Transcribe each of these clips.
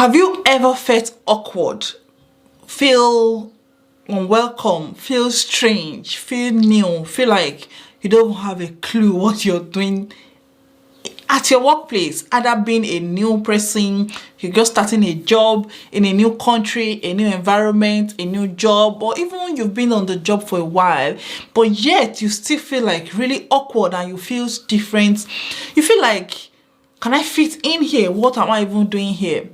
Have you ever felt awkward, feel unwelcome, feel strange, feel new, feel like you don't have a clue what you're doing at your workplace? Either being a new person, you're just starting a job in a new country, a new environment, a new job, or even you've been on the job for a while, but yet you still feel like really awkward and you feel different. You feel like, can I fit in here? What am I even doing here?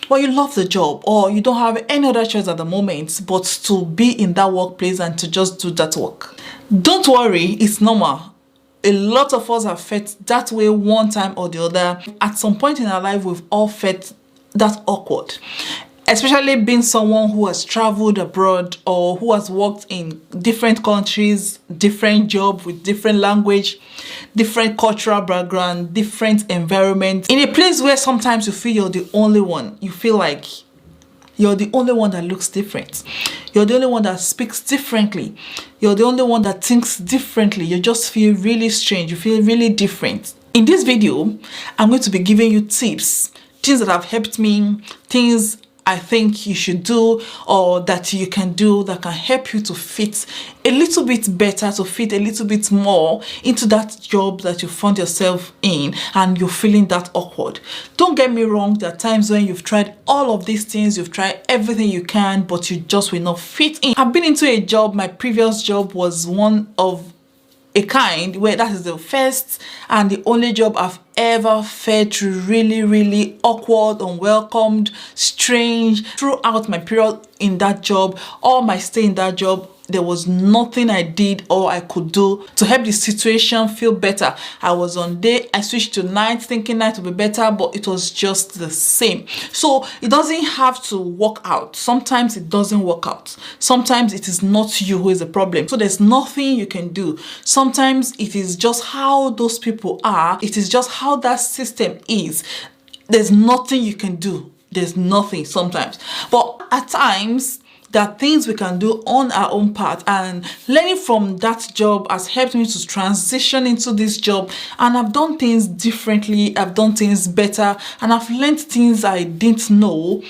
Well, you love the job, or you don't have any other choice at the moment but to be in that workplace and to just do that work. Don't worry, it's normal. A lot of us have felt that way one time or the other. At some point in our life, we've all felt that awkward. Especially being someone who has traveled abroad or who has worked in different countries, different job with different language, different cultural background, different environment. In a place where sometimes you feel you're the only one. You feel like you're the only one that looks different. You're the only one that speaks differently. You're the only one that thinks differently. You just feel really strange. You feel really different. In this video, I'm going to be giving you tips, things that have helped me, things I think you should do or that you can do that can help you to fit a little bit better, to fit a little bit more into that job that you found yourself in and you're feeling that awkward. Don't get me wrong, there are times when you've tried all of these things, you've tried everything you can, but you just will not fit in. I've been into a job, my previous job was one of a kind where that is the first and the only job I've ever felt really awkward, unwelcomed, strange. Throughout my period in that job, all my stay in that job, there was nothing I did or I could do to help the situation feel better. I was on day, I switched to night thinking night would be better, but it was just the same. So it doesn't have to work out. Sometimes it doesn't work out. Sometimes it is not you who is the problem. So there's nothing you can do. Sometimes it is just how those people are. It is just how that system is. There's nothing you can do. There's nothing sometimes. But at times, there are things we can do on our own part, and learning from that job has helped me to transition into this job, and I've done things differently, I've done things better, and I've learned things I didn't know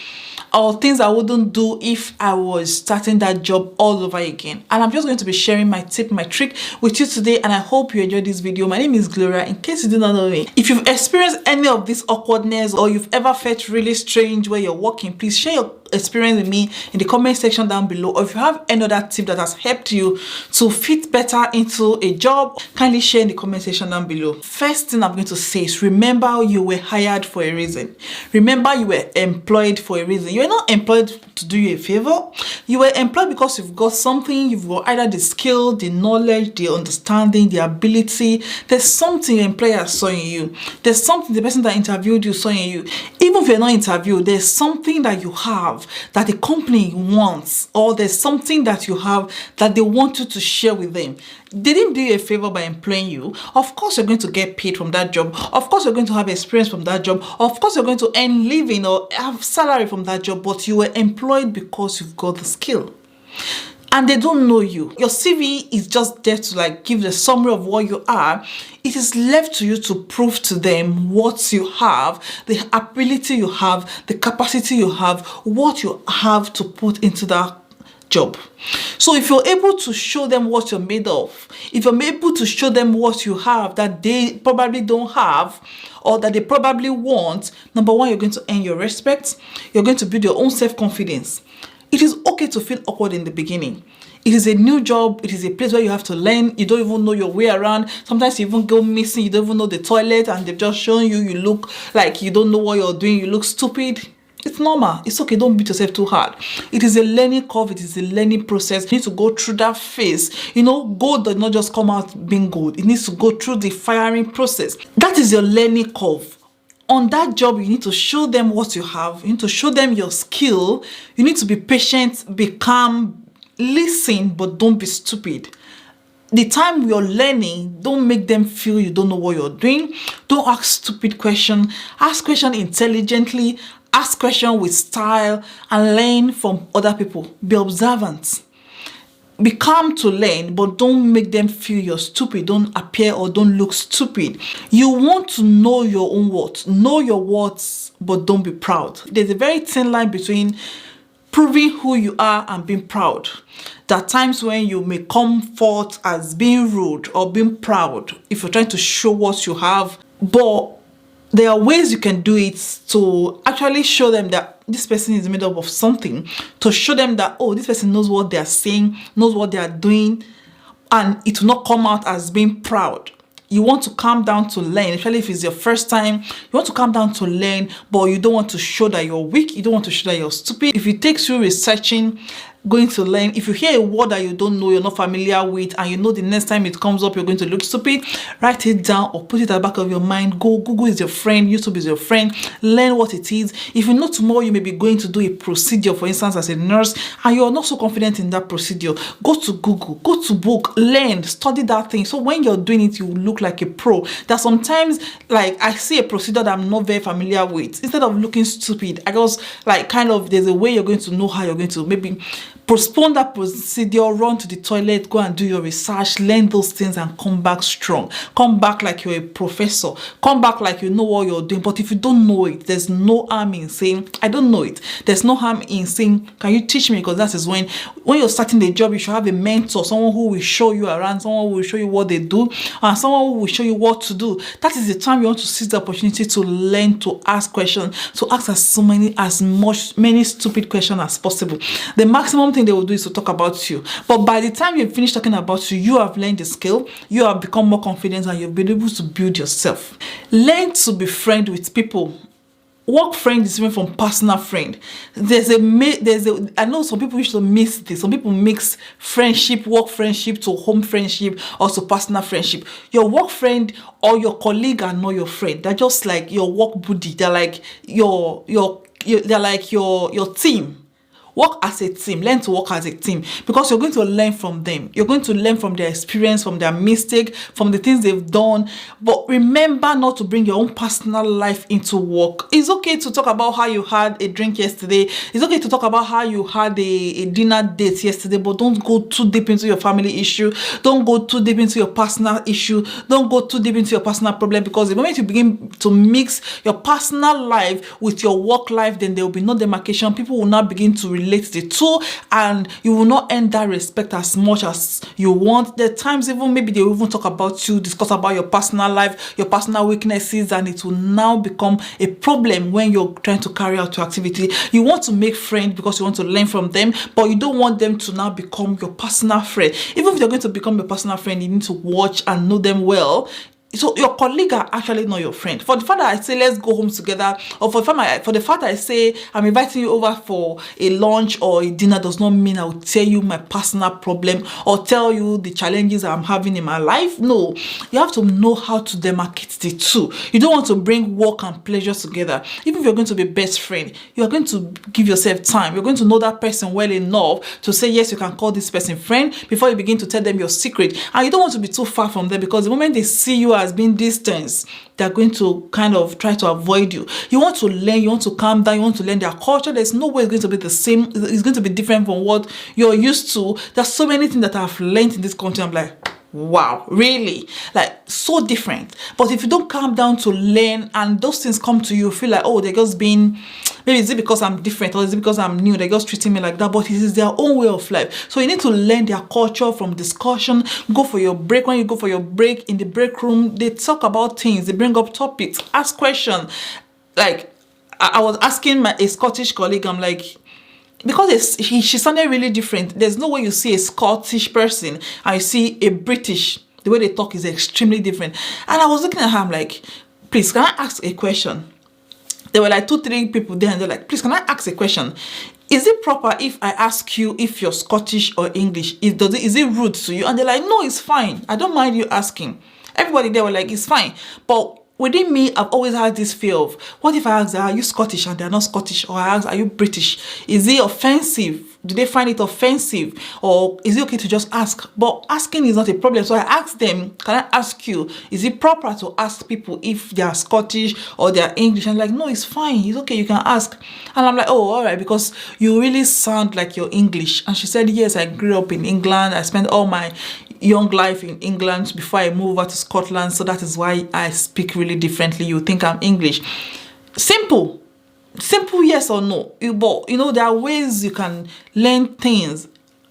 or things I wouldn't do if I was starting that job all over again. And I'm just going to be sharing my tip, my trick with you today, and I hope you enjoyed this video. My name is Gloria, in case you do not know me. If you've experienced any of this awkwardness or you've ever felt really strange where you're working, please share your experience with me in the comment section down below. Or if you have any other tip that has helped you to fit better into a job, kindly share in the comment section down below. First thing I'm going to say is, remember you were hired for a reason. Remember you were employed for a reason. You were not employed to do you a favor. You were employed because you've got something, you've got either the skill, the knowledge, the understanding, the ability. There's something your employer saw in you. There's something the person that interviewed you saw in you. Even if you're not interviewed, there's something that you have that the company wants, or there's something that you have that they want you to share with them. They didn't do you a favor by employing you. Of course, you're going to get paid from that job. Of course, you're going to have experience from that job. Of course, you're going to earn living or have salary from that job, but you were employed because you've got the skill. And they don't know you. Your CV is just there to like give the summary of what you are. It is left to you to prove to them what you have, the ability you have, the capacity you have, what you have to put into that job. So if you're able to show them what you're made of, if you're able to show them what you have that they probably don't have or that they probably want, number one, you're going to earn your respect. You're going to build your own self-confidence. It is okay to feel awkward in the beginning. It is a new job. It is a place where you have to learn. You don't even know your way around. Sometimes you even go missing. You don't even know the toilet and they've just shown you. You look like you don't know what you're doing. You look stupid. It's normal. It's okay. Don't beat yourself too hard. It is a learning curve. It is a learning process. You need to go through that phase. You know, gold does not just come out being gold. It needs to go through the firing process. That is your learning curve. On that job, you need to show them what you have. You need to show them your skill. You need to be patient, be calm, listen, but don't be stupid. The time you're learning, don't make them feel you don't know what you're doing. Don't ask stupid questions. Ask questions intelligently. Ask questions with style and learn from other people. Be observant. be calm to learn, but don't make them feel you're stupid. Don't appear or don't look stupid. You want to know your own worth. Know your worth, but don't be proud. There's a very thin line between proving who you are and being proud. There are times when you may come forth as being rude or being proud if you're trying to show what you have, but there are ways you can do it to actually show them that this person is made up of something, to show them that, oh, this person knows what they are saying, knows what they are doing, and it will not come out as being proud. You want to calm down to learn, especially if it's your first time. You want to calm down to learn, but you don't want to show that you're weak. You don't want to show that you're stupid. If it takes you researching, going to learn, if you hear a word that you don't know, you're not familiar with, and you know the next time it comes up you're going to look stupid, write it down or put it at the back of your mind. Go, Google is your friend, YouTube is your friend. Learn what it is. If you know tomorrow you may be going to do a procedure, for instance, as a nurse, and you're not so confident in that procedure, go to Google, go to book, learn, study that thing. So when you're doing it, you look like a pro. That sometimes, like, I see a procedure that I'm not very familiar with, instead of looking stupid, I just like kind of, there's a way you're going to know how you're going to maybe postpone that procedure, run to the toilet, go and do your research, learn those things, and come back strong. Come back like you're a professor. Come back like you know what you're doing. But if you don't know it, there's no harm in saying, I don't know it. There's no harm in saying, can you teach me? Because that is when you're starting the job, you should have a mentor, someone who will show you around, someone who will show you what they do, and someone who will show you what to do. That is the time you want to seize the opportunity to learn, to ask questions, to ask many stupid questions as possible. The maximum thing they will do is to talk about you, but by the time you finish talking about you, you have learned the skill, you have become more confident, and you've been able to build yourself. Learn to be friend with people. Work friend is different from personal friend. I know some people used to miss this. Some people mix friendship, work friendship, to home friendship, or to personal friendship. Your work friend or your colleague are not your friend. They're just like your work buddy. They're like they're like your team. Work as a team. Learn to work as a team, because you're going to learn from them. You're going to learn from their experience, from their mistake, from the things they've done. But remember not to bring your own personal life into work. It's okay to talk about how you had a drink yesterday. It's okay to talk about how you had a dinner date yesterday, but don't go too deep into your family issue. Don't go too deep into your personal issue. Don't go too deep into your personal problem, because the moment you begin to mix your personal life with your work life, then there will be no demarcation. People will not begin to relate the two, and you will not earn that respect as much as you want. There are times even maybe they will even talk about you, discuss about your personal life, your personal weaknesses, and it will now become a problem when you're trying to carry out your activity. You want to make friends because you want to learn from them, but you don't want them to now become your personal friend. Even if they're going to become your personal friend, you need to watch and know them well. So your colleague are actually not your friend. For the fact that I say let's go home together, or for the fact that I say I'm inviting you over for a lunch or a dinner, does not mean I will tell you my personal problem or tell you the challenges I'm having in my life. No, you have to know how to demarcate the two. You don't want to bring work and pleasure together. Even if you're going to be best friend, you are going to give yourself time. You're going to know that person well enough to say yes, you can call this person friend before you begin to tell them your secret. And you don't want to be too far from them, because the moment they see you as being distance, they're going to kind of try to avoid you. You want to learn, you want to calm down, you want to learn their culture. There's no way it's going to be the same. It's going to be different from what you're used to. There's so many things that I've learned in this country. I'm like, wow, really? Like, so different. But if you don't calm down to learn and those things come to you, feel like, oh, they're just being, maybe is it because I'm different, or is it because I'm new, they're just treating me like that? But it is their own way of life. So you need to learn their culture from discussion. Go for your break. When you go for your break, in the break room, they talk about things, they bring up topics, ask questions. Like, I was asking a Scottish colleague, I'm like, because she sounded really different. There's no way you see a Scottish person and you see a British. The way they talk is extremely different. And I was looking at her, I'm like, please, can I ask a question? There were like 2-3 people there, and they're like, please, can I ask a question? Is it proper if I ask you if you're Scottish or English? Is it rude to you? And they're like, no, it's fine. I don't mind you asking. Everybody there were like, it's fine. But within me, I've always had this fear of, what if I ask, are you Scottish, and they're not Scottish? Or I ask, are you British? Is it offensive? Do they find it offensive, or is it okay to just ask? But asking is not a problem. So I asked them, can I ask you, is it proper to ask people if they are Scottish or they are English? And like, no, it's fine, it's okay, you can ask. And I'm like, oh, all right, because you really sound like you're English. And she said, yes, I grew up in England. I spent all my young life in England before I moved over to Scotland, so that is why I speak really differently. You think I'm English. Simple yes or no. But you know, there are ways you can learn things,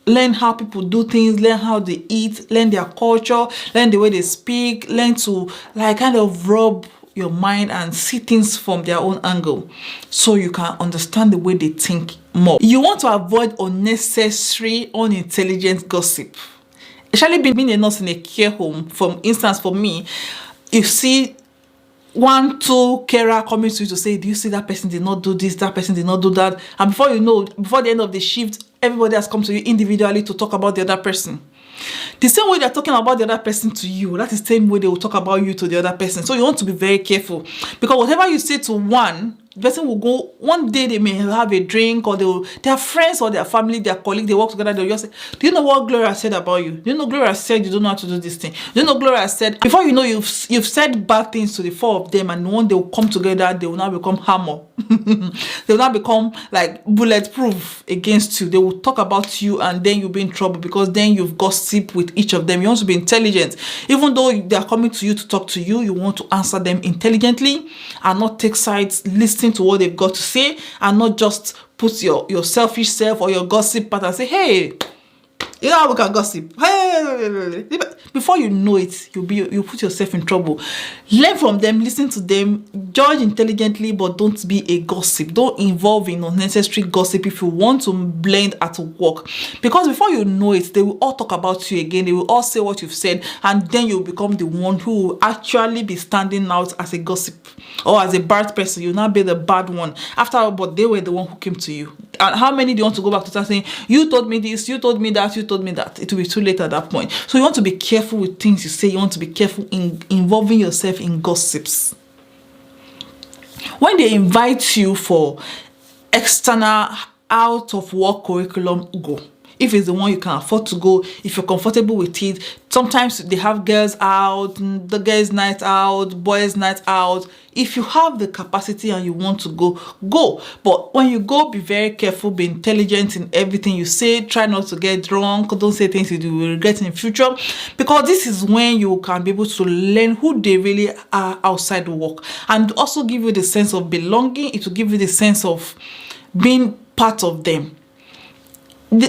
learn how people do things, learn how they eat, learn their culture, learn the way they speak, learn to like kind of rub your mind and see things from their own angle, so you can understand the way they think more. You want to avoid unnecessary, unintelligent gossip. Especially being a nurse in a care home. For instance, for me, you see 1, 2 carer coming to you to say, do you see that person did not do this, that person did not do that, and before you know, before the end of the shift, everybody has come to you individually to talk about the other person. The same way they're talking about the other person to you, that is the same way they will talk about you to the other person. So you want to be very careful, because whatever you say to one, the person will go, one day they may have a drink, or their friends or their family, their colleague, they work together, they'll just say, do you know what Gloria said about you? Do you know Gloria said you don't know how to do this thing? Do you know Gloria said, before you know, you've said bad things to the 4 of them, and one they will come together, they will now become hammer. They will now become like bulletproof against you. They will talk about you, and then you'll be in trouble, because then you've gossip with each of them. You want to be intelligent. Even though they are coming to you to talk to you, you want to answer them intelligently and not take sides, listen to what they've got to say, and not just put your selfish self or your gossip part and say, hey, you know how we can gossip. Hey, before you know it, you put yourself in trouble. Learn from them, listen to them, judge intelligently, but don't be a gossip. Don't involve in unnecessary gossip if you want to blend at work. Because before you know it, they will all talk about you again. They will all say what you've said, and then you'll become the one who will actually be standing out as a gossip or as a bad person. You'll not be the bad one. After all, but they were the one who came to you. And how many do you want to go back to start saying, you told me this, you told me that, you told me that? It will be too late at that point. So you want to be careful with things you say. You want to be careful in involving yourself in gossips. When they invite you for external out of work curriculum, go. If it's the one you can afford to go, if you're comfortable with it. Sometimes they have girls out, the girls' night out, boys' night out. If you have the capacity and you want to go, go. But when you go, be very careful, be intelligent in everything you say. Try not to get drunk. Don't say things you will regret in the future. Because this is when you can be able to learn who they really are outside work. And also give you the sense of belonging. It will give you the sense of being part of them.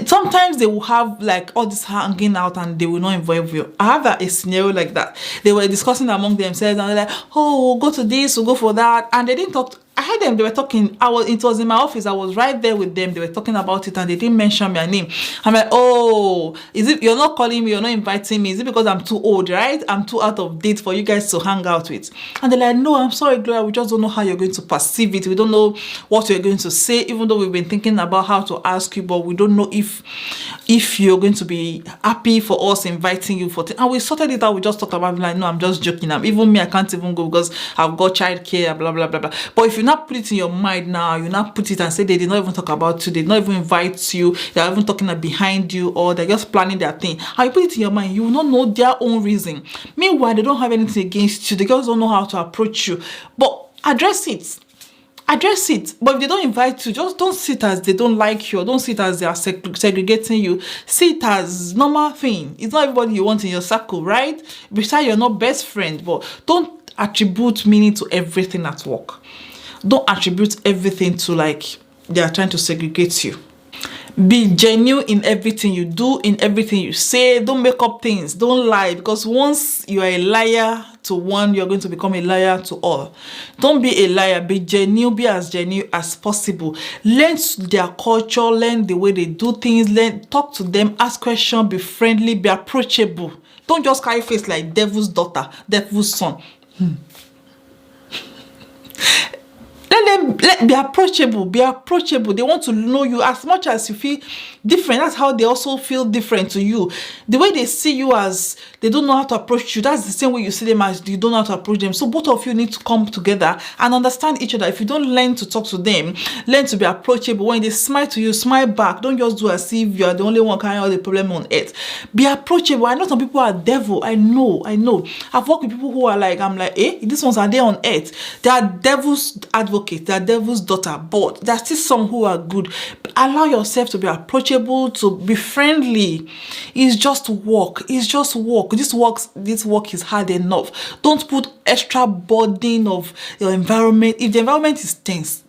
Sometimes they will have like all this hanging out and they will not involve you. I have a scenario like that. They were discussing among themselves and they're like, oh, we'll go to this, we'll go for that. And they didn't talk. I heard them, they were talking. It was in my office. I was right there with them. They were talking about it and they didn't mention my name. I'm like, oh, is it you're not calling me, you're not inviting me? Is it because I'm too old, right? I'm too out of date for you guys to hang out with? And they're like, no, I'm sorry, Gloria. We just don't know how you're going to perceive it. We don't know what you're going to say, even though we've been thinking about how to ask you, but we don't know if you're going to be happy for us inviting you for things. And we sorted it out. We just talked about it, like, no, I'm just joking. Even me, I can't even go because I've got childcare, blah, blah, blah, blah. But if you not put it in your mind now, you not put it and say they did not even talk about you, they did not even invite you, they're even talking behind you, or they're just planning their thing, and you put it in your mind, you will not know their own reason. Meanwhile, they don't have anything against you, they just don't know how to approach you. But address it. But if they don't invite you, just don't see it as they don't like you, or don't see it as they are segregating you. See it as normal thing. It's not everybody you want in your circle, right? Besides, you're not best friend, but don't attribute meaning to everything at work. Don't attribute everything to like they are trying to segregate you. Be genuine in everything you do, in everything you say. Don't make up things. Don't lie, because once you are a liar to one, you're going to become a liar to all. Don't be a liar. Be genuine. Be as genuine as possible. Learn their culture. Learn the way they do things. Talk to them. Ask questions. Be friendly. Be approachable. Don't just carry face like devil's daughter, devil's son. Be approachable. Be approachable. They want to know you as much as you feel different. That's how they also feel different to you. The way they see you as they don't know how to approach you, that's the same way you see them as you don't know how to approach them. So both of you need to come together and understand each other. If you don't learn to talk to them, learn to be approachable. When they smile to you, smile back. Don't just do as if you are the only one carrying all the problem on earth. Be approachable. I know some people are devil. I know. I've worked with people who are like, I'm like, these ones are there on earth. They are devil's advocates. They are devil's daughter. But there's still some who are good. Allow yourself to be approachable, to be friendly. It's just work. It's just work. This work is hard enough. Don't put extra burden of your environment. If the environment is tense,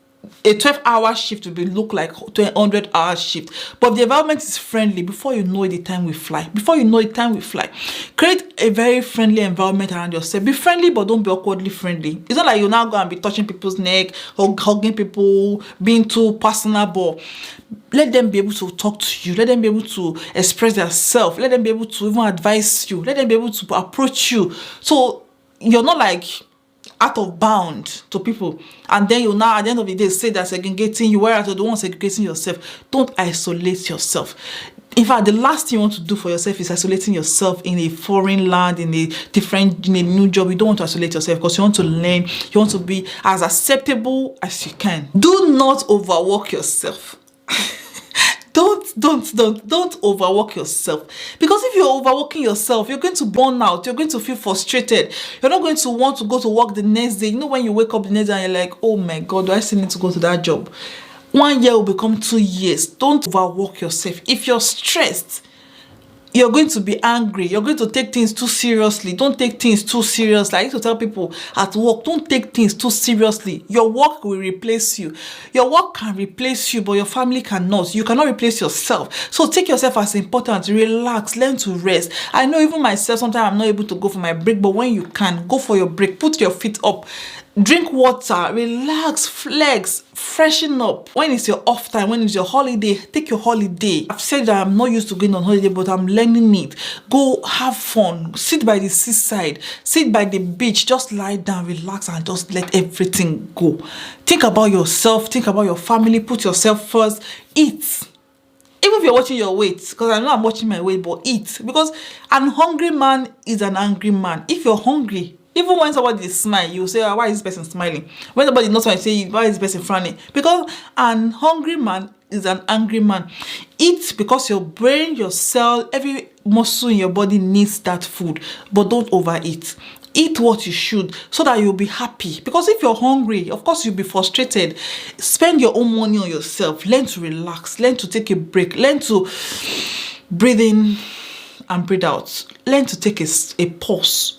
a 12-hour shift will look like a 100-hour shift. But if the environment is friendly, before you know it, the time will fly. Before you know it, time will fly. Create a very friendly environment around yourself. Be friendly, but don't be awkwardly friendly. It's not like you now go and be touching people's neck or hugging people, being too personal, but let them be able to talk to you. Let them be able to express themselves. Let them be able to even advise you. Let them be able to approach you. So you're not like out of bound to people, and then you now at the end of the day say that segregating you, whereas you're the one segregating yourself. Don't isolate yourself. In fact, the last thing you want to do for yourself is isolating yourself in a foreign land, in a new job. You don't want to isolate yourself because you want to learn. You want to be as acceptable as you can. Do not overwork yourself. Don't overwork yourself, because if you're overworking yourself, you're going to burn out. You're going to feel frustrated. You're not going to want to go to work the next day. You know, when you wake up the next day and you're like, oh my God, do I still need to go to that job? 1 year will become 2 years. Don't overwork yourself. If you're stressed, you're going to be angry. You're going to take things too seriously. Don't take things too seriously. I used to tell people at work, don't take things too seriously. Your work will replace you. Your work can replace you, but your family cannot. You cannot replace yourself. So take yourself as important. Relax. Learn to rest. I know even myself, sometimes I'm not able to go for my break, but when you can, go for your break. Put your feet up. Drink water, relax, flex, freshen up. When it's your off time, when it's your holiday, take your holiday. I've said that I'm not used to going on holiday, but I'm learning it. Go have fun. Sit by the seaside. Sit by the beach. Just lie down, relax, and just let everything go. Think about yourself. Think about your family. Put yourself first. Eat. Even if you're watching your weight, because I know I'm watching my weight, but eat. Because an hungry man is an angry man. If you're hungry, even when somebody is smiling, you say, why is this person smiling? When somebody knows, what you say, why is this person frowning? Because an hungry man is an angry man. Eat, because your brain, your cell, every muscle in your body needs that food. But don't overeat. Eat what you should so that you'll be happy. Because if you're hungry, of course, you'll be frustrated. Spend your own money on yourself. Learn to relax. Learn to take a break. Learn to breathe in and breathe out. Learn to take a pause.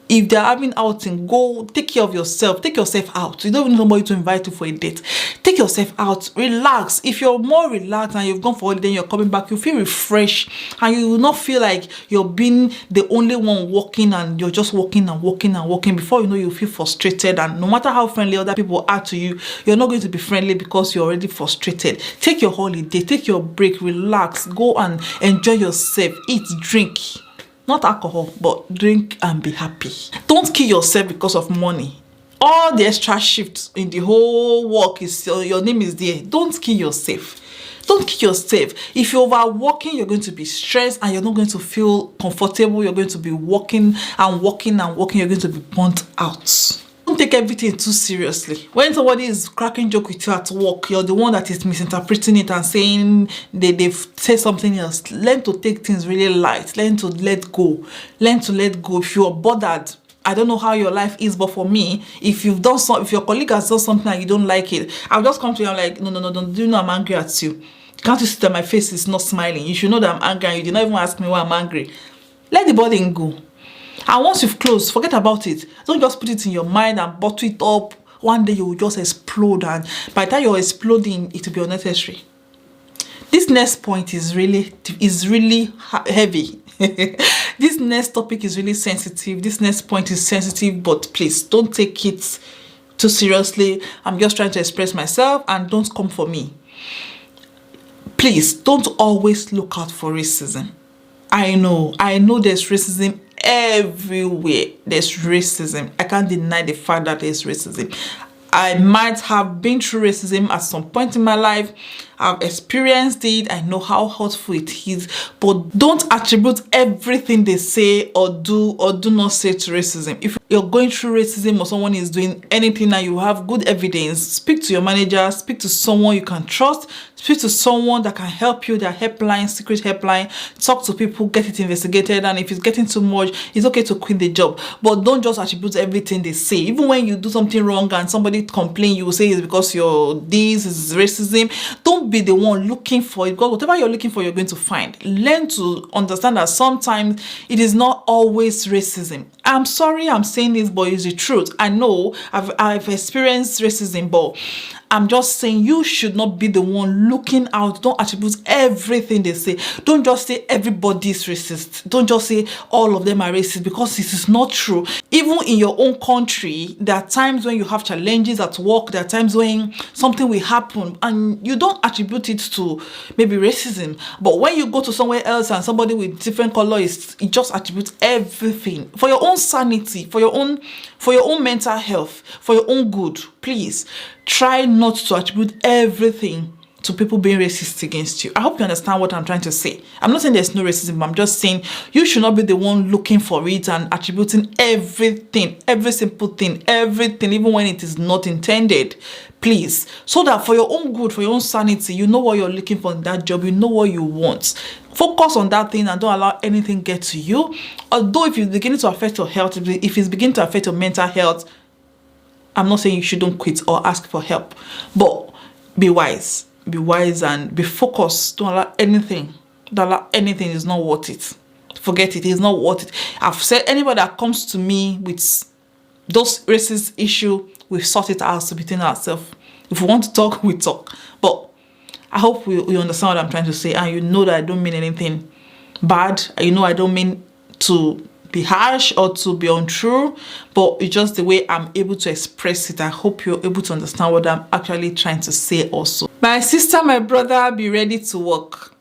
If they're having outing, go take care of yourself. Take yourself out. You don't need somebody to invite you for a date. Take yourself out. Relax. If you're more relaxed and you've gone for holiday and you're coming back, you feel refreshed and you will not feel like you're being the only one walking and you're just walking and walking and walking. Before you know, you feel frustrated, and no matter how friendly other people are to you, you're not going to be friendly because you're already frustrated. Take your holiday. Take your break. Relax. Go and enjoy yourself. Eat, drink. Not alcohol, but drink and be happy. Don't kill yourself because of money. All the extra shifts in the whole work is your name is there. Don't kill yourself. Don't kill yourself. If you're overworking, you're going to be stressed and you're not going to feel comfortable. You're going to be working and working and working. You're going to be burnt out. Don't take everything too seriously. When somebody is cracking joke with you at work, you're the one that is misinterpreting it and saying they've said something else. Learn to take things really light. Learn to let go. Learn to let go. If you're bothered, I don't know how your life is, but for me, if your colleague has done something and you don't like it, I'll just come to you and I'm like, no, don't you know I'm angry at you? Can't you see that my face is not smiling? You should know that I'm angry and you did not even ask me why I'm angry. Let the burden go. And once you've closed, forget about it. Don't just put it in your mind and bottle it up. One day you will just explode, and by the time you're exploding, it will be unnecessary. This next point is really heavy. This next topic is really sensitive. This next point is sensitive, but please don't take it too seriously. I'm just trying to express myself, and don't come for me. Please don't always look out for racism. I know there's racism everywhere. There's racism. I can't deny the fact that there's racism. I might have been through racism at some point in my life. I've experienced it. I know how hurtful it is. But don't attribute everything they say or do not say to racism. If you're going through racism or someone is doing anything and you have good evidence, speak to your manager, speak to someone you can trust, speak to someone that can help you, their helpline, secret helpline, talk to people, get it investigated, and if it's getting too much, it's okay to quit the job. But don't just attribute everything they say. Even when you do something wrong and somebody complain, you will say it's because this is racism. Don't be the one looking for it, because whatever you're looking for, you're going to find. Learn to understand that sometimes it is not always racism. I'm sorry I'm saying this, but it's the truth. I know I've experienced racism, but I'm just saying you should not be the one looking out. Don't attribute everything they say. Don't just say everybody's racist. Don't just say all of them are racist, because this is not true. Even in your own country, there are times when you have challenges at work. There are times when something will happen and you don't attribute it to maybe racism. But when you go to somewhere else and somebody with different color it just attributes everything. For your own sanity, for your own mental health, for your own good, please try not to attribute everything to people being racist against you. I hope you understand what I'm trying to say. I'm not saying there's no racism, but I'm just saying you should not be the one looking for it and attributing everything, every simple thing, everything, even when it is not intended. Please, so that for your own good, for your own sanity, you know what you're looking for in that job, you know what you want. Focus on that thing and don't allow anything get to you. Although if it's beginning to affect your health, if it's beginning to affect your mental health, I'm not saying you shouldn't quit or ask for help, but be wise. Be wise and be focused. Don't allow anything. Don't allow anything. Is not worth it. Forget it. It's not worth it. I've said anybody that comes to me with those racist issue, we sort it out between ourselves. If we want to talk, we talk. But I hope you understand what I'm trying to say, and you know that I don't mean anything bad. You know I don't mean to be harsh or to be untrue, but it's just the way I'm able to express it. I hope you're able to understand what I'm actually trying to say also. My sister, my brother, be ready to work.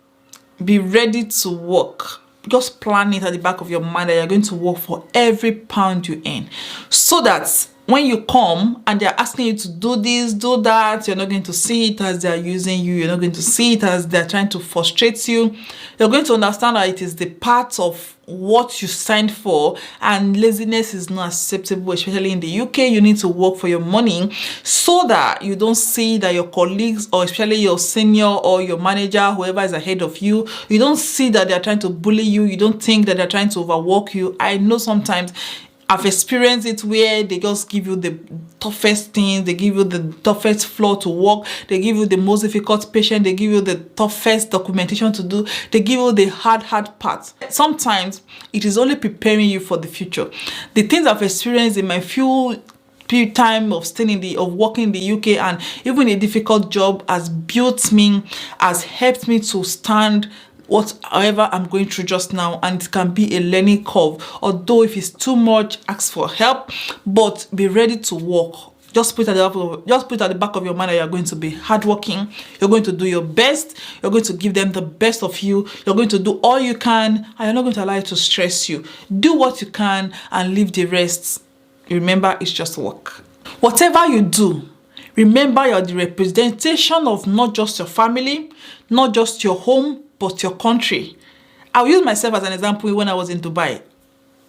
Be ready to work. Just plan it at the back of your mind that you're going to work for every pound you earn, so that when you come and they're asking you to do this, do that, you're not going to see it as they're using you. You're not going to see it as they're trying to frustrate you. You're going to understand that it is the part of what you signed for, and laziness is not acceptable, especially in the UK. You need to work for your money, so that you don't see that your colleagues, or especially your senior or your manager, whoever is ahead of you, you don't see that they're trying to bully you. You don't think that they're trying to overwork you. I know sometimes I've experienced it where they just give you the toughest things, they give you the toughest floor to work, they give you the most difficult patient, they give you the toughest documentation to do, they give you the hard parts. Sometimes it is only preparing you for the future. The things I've experienced in my few time of working in the UK, and even a difficult job, has built me, has helped me to stand whatever I'm going through just now, and it can be a learning curve. Although if it's too much, ask for help, but be ready to work. Just put at the back of your mind that you're going to be hardworking. You're going to do your best. You're going to give them the best of you. You're going to do all you can, and you're not going to allow it to stress you. Do what you can and leave the rest. Remember, it's just work. Whatever you do, remember you're the representation of not just your family, not just your home, but your country. I'll use myself as an example. When I was in Dubai,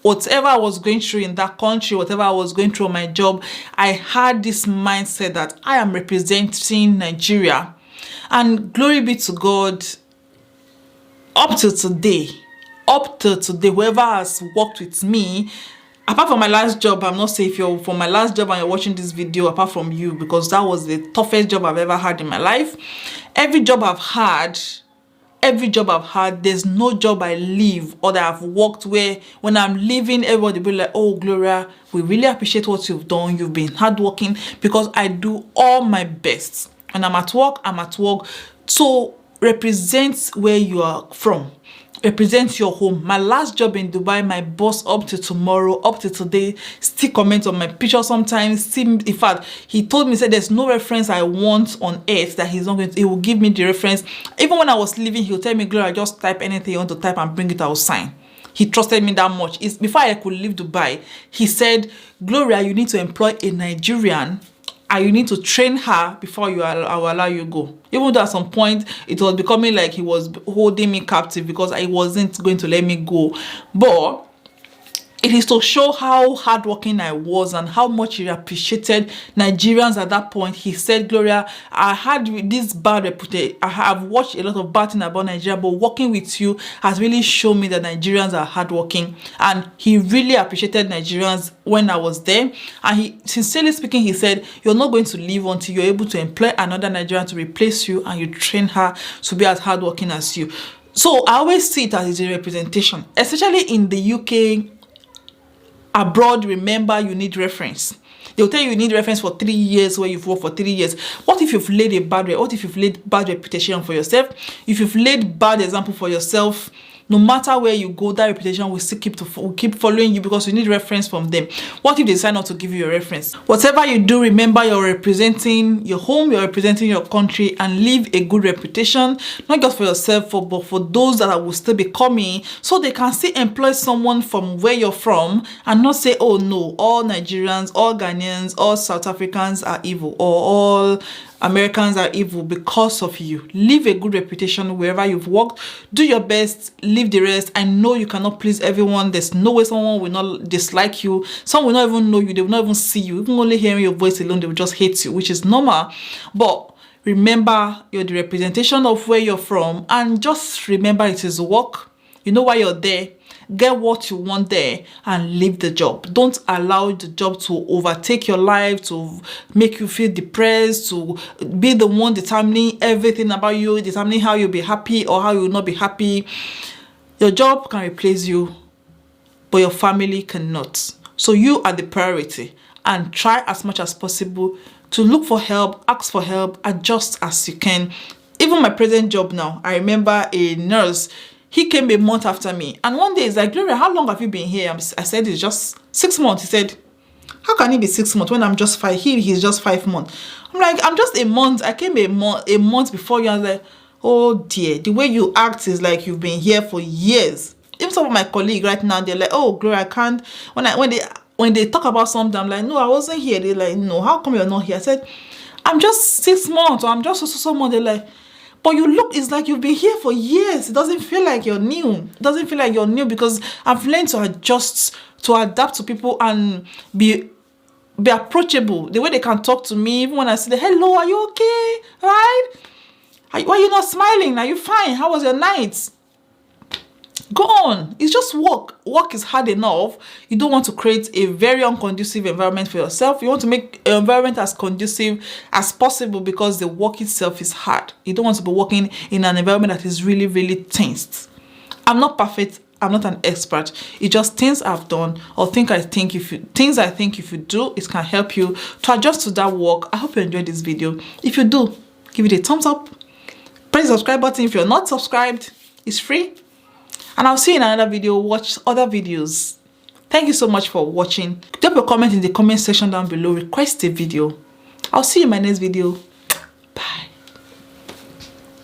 whatever I was going through in that country, whatever I was going through on my job, I had this mindset that I am representing Nigeria. And glory be to God, up till today, whoever has worked with me, apart from my last job, I'm not saying if you're from my last job and you're watching this video, apart from you, because that was the toughest job I've ever had in my life. Every job I've had, there's no job I leave or that I've worked where when I'm leaving, everybody will be like, oh, Gloria, we really appreciate what you've done. You've been hardworking, because I do all my best. When I'm at work, So represent where you are from. Represent your home. My last job in Dubai, my boss up to tomorrow, up to today, still comment on my picture sometimes. In fact, he told me, said there's no reference I want on earth that he's not going to, he will give me the reference. Even when I was leaving, he'll tell me, Gloria, just type anything you want to type and bring it, I'll sign. He trusted me that much. Before I could leave Dubai, he said, Gloria, you need to employ a Nigerian and you need to train her before I will allow you go. Even though at some point it was becoming like he was holding me captive because I wasn't going to let me go, but it is to show how hardworking I was and how much he appreciated Nigerians at that point. He said, Gloria, I had this bad reputation. I have watched a lot of bad things about Nigeria, but working with you has really shown me that Nigerians are hardworking. And he really appreciated Nigerians when I was there. And he, sincerely speaking, he said, you're not going to leave until you're able to employ another Nigerian to replace you and you train her to be as hardworking as you. So I always see it as a representation, especially in the UK. Abroad, remember, you need reference. They'll tell you you need reference for 3 years where you've worked for 3 years. What if you've laid a what if you've laid bad reputation for yourself? If you've laid bad example for yourself, no matter where you go, that reputation will still keep following you because you need reference from them. What if they decide not to give you a reference? Whatever you do, remember you're representing your home, you're representing your country, and leave a good reputation, not just for yourself, but for those that will still be coming, so they can still employ someone from where you're from and not say, oh no, all Nigerians, all Ghanaians, all South Africans are evil, or all Americans are evil because of you. Leave a good reputation wherever you've worked. Do your best, leave the rest. I know you cannot please everyone. There's no way someone will not dislike you. Some will not even know you. They will not even see you. Even only hearing your voice alone, they will just hate you, which is normal. But remember, you're the representation of where you're from, and just remember it is work. You know why you're there. Get what you want there and leave the job. Don't allow the job to overtake your life, to make you feel depressed, to be the one determining everything about you, determining how you'll be happy or how you will not be happy. Your job can replace you, but your family cannot. So you are the priority, and try as much as possible to look for help, ask for help, adjust as you can. Even my present job now, I remember a nurse. He came a month after me. And one day he's like, Gloria, how long have you been here? I said, it's just 6 months. He said, how can it be 6 months when I'm just 5? He's just 5 months. I'm like, I'm just a month. I came a month before you. I was like, oh dear. The way you act is like you've been here for years. Even some of my colleagues right now, they're like, oh, Gloria, I can't. When they talk about something, I'm like, no, I wasn't here. They're like, no, how come you're not here? I said, I'm just 6 months, or I'm just so months. They're like, but you look, it's like you've been here for years. It doesn't feel like you're new. It doesn't feel like you're new because I've learned to adjust, to adapt to people and be approachable. The way they can talk to me, even when I say, hello, are you okay? Right? Why are you not smiling? Are you fine? How was your night? Go on. It's just work. Work is hard enough. You don't want to create a very unconducive environment for yourself. You want to make an environment as conducive as possible because the work itself is hard. You don't want to be working in an environment that is really, really tense. I'm not perfect. I'm not an expert. It's just things I've done or things I think if you do, it can help you to adjust to that work. I hope you enjoyed this video. If you do, give it a thumbs up. Press the subscribe button if you're not subscribed. It's free. And I'll see you in another video. Watch other videos. Thank you so much for watching. Drop a comment in the comment section down below. Request a video. I'll see you in my next video.